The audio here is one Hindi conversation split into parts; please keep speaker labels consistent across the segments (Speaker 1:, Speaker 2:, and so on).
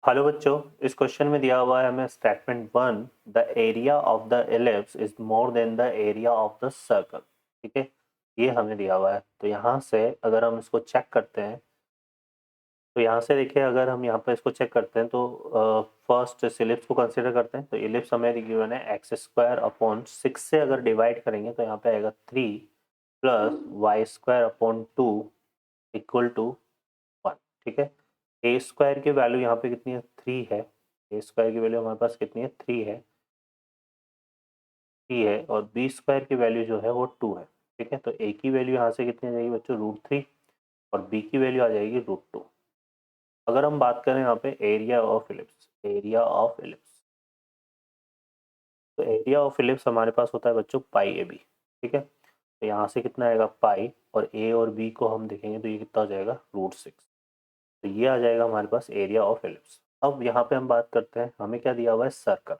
Speaker 1: हेलो बच्चों, इस क्वेश्चन में दिया हुआ है हमें statement 1, the area of the ellipse is more than the area of the circle. ठीक है, ये हमें दिया हुआ है। तो यहाँ से अगर हम इसको चेक करते हैं तो यहाँ से देखिए, अगर हम यहाँ पर इसको चेक करते हैं तो फर्स्ट इस एलिप्स को कंसिडर करते हैं। तो एलिप्स हमें गिवन है एक्स स्क्वायर अपॉन 6 से अगर डिवाइड करेंगे तो यहाँ पे आएगा 3 plus y square upon 2 equal to 1। ठीक है, ए स्क्वायर की वैल्यू यहाँ पे कितनी है, 3 है। ए स्क्वायर की वैल्यू हमारे पास कितनी है, 3 है और बी स्क्वायर की वैल्यू जो है वो 2 है। ठीक है, तो ए की वैल्यू यहाँ से कितनी आ जाएगी बच्चों, √3 और बी की वैल्यू आ जाएगी √2। अगर हम बात करें यहाँ पे एरिया ऑफ इलिप्स, तो एरिया ऑफ इलिप्स हमारे पास होता है बच्चों पाई ए बी। ठीक है, तो यहाँ से कितना आएगा पाई, और ए और बी को हम देखेंगे तो ये कितना हो जाएगा, √6। तो ये आ जाएगा हमारे पास एरिया ऑफ एलिप्स। अब यहाँ पे हम बात करते हैं, हमें क्या दिया हुआ है, सर्कल।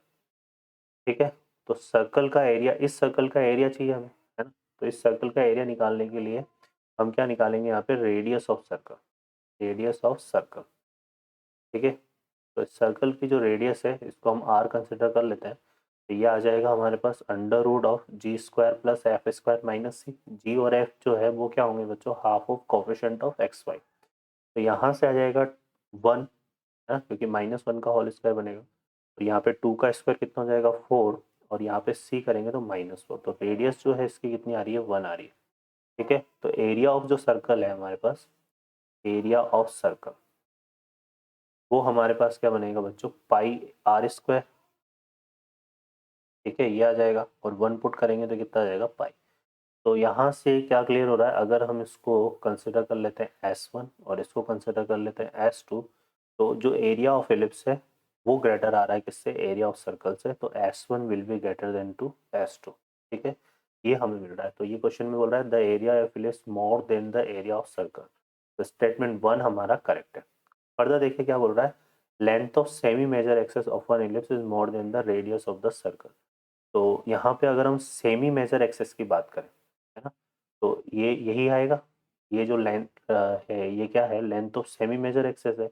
Speaker 1: ठीक है, तो सर्कल का एरिया, इस सर्कल का एरिया चाहिए हमें, है ना। तो इस सर्कल का एरिया निकालने के लिए हम क्या निकालेंगे, यहाँ पे radius of circle, radius of circle. ठीक है, तो इस सर्कल की जो रेडियस है इसको हम आर कंसिडर कर लेते हैं। तो ये आ जाएगा हमारे पास √g² plus F square minus C. G और एफ जो है वो क्या होंगे बच्चों, half of coefficient of X Y. तो यहाँ से आ जाएगा 1 है, क्योंकि -1 का होल स्क्वायर बनेगा। तो यहाँ पे 2 का स्क्वायर कितना हो जाएगा, 4, और यहाँ पे c करेंगे तो -4। तो रेडियस जो है इसकी कितनी आ रही है, 1 आ रही है। ठीक है, तो एरिया ऑफ जो सर्कल है हमारे पास, एरिया ऑफ सर्कल वो हमारे पास क्या बनेगा बच्चों, πr²। ठीक है, ये आ जाएगा और 1 पुट करेंगे तो कितना आ जाएगा, पाई। तो यहाँ से क्या क्लियर हो रहा है, अगर हम इसको कंसिडर कर लेते हैं S1 और इसको कंसिडर कर लेते हैं S2, तो जो एरिया ऑफ एलिप्स है वो ग्रेटर आ रहा है किससे, एरिया ऑफ सर्कल से। तो S1 will be greater than to S2। ठीक है, ये हमें मिल रहा है। तो ये क्वेश्चन में बोल रहा है the area of ellipse more than the area of circle. तो स्टेटमेंट 1 हमारा करेक्ट है। फर्दर देखिए क्या बोल रहा है, length of semi major axis of an ellipse is more than the radius of the circle. तो यहाँ पे अगर हम सेमी मेजर एक्सेस की बात करें, है ना, तो ये यही आएगा। ये जो लेंथ है ये क्या है, length of semi major axis है।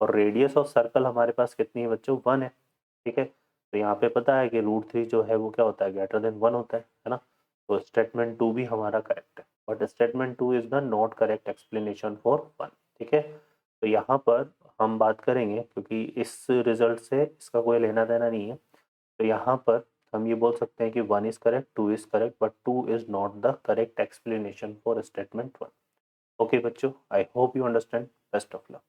Speaker 1: और रेडियस ऑफ सर्कल हमारे पास कितनी है बच्चों, 1 है। ठीक है, तो यहाँ पे पता है कि √3 जो है वो क्या होता है, ग्रेटर देन 1 होता है ना। तो स्टेटमेंट 2 भी हमारा करेक्ट है, but statement 2 is the not correct explanation for 1। ठीक है, तो यहाँ पर हम बात करेंगे, क्योंकि इस रिजल्ट से इसका कोई लेना देना नहीं है। तो यहाँ पर हम ये बोल सकते हैं कि 1 is correct, 2 is correct, but 2 is not the correct explanation for statement 1। Okay बच्चों, I hope you understand. Best of luck.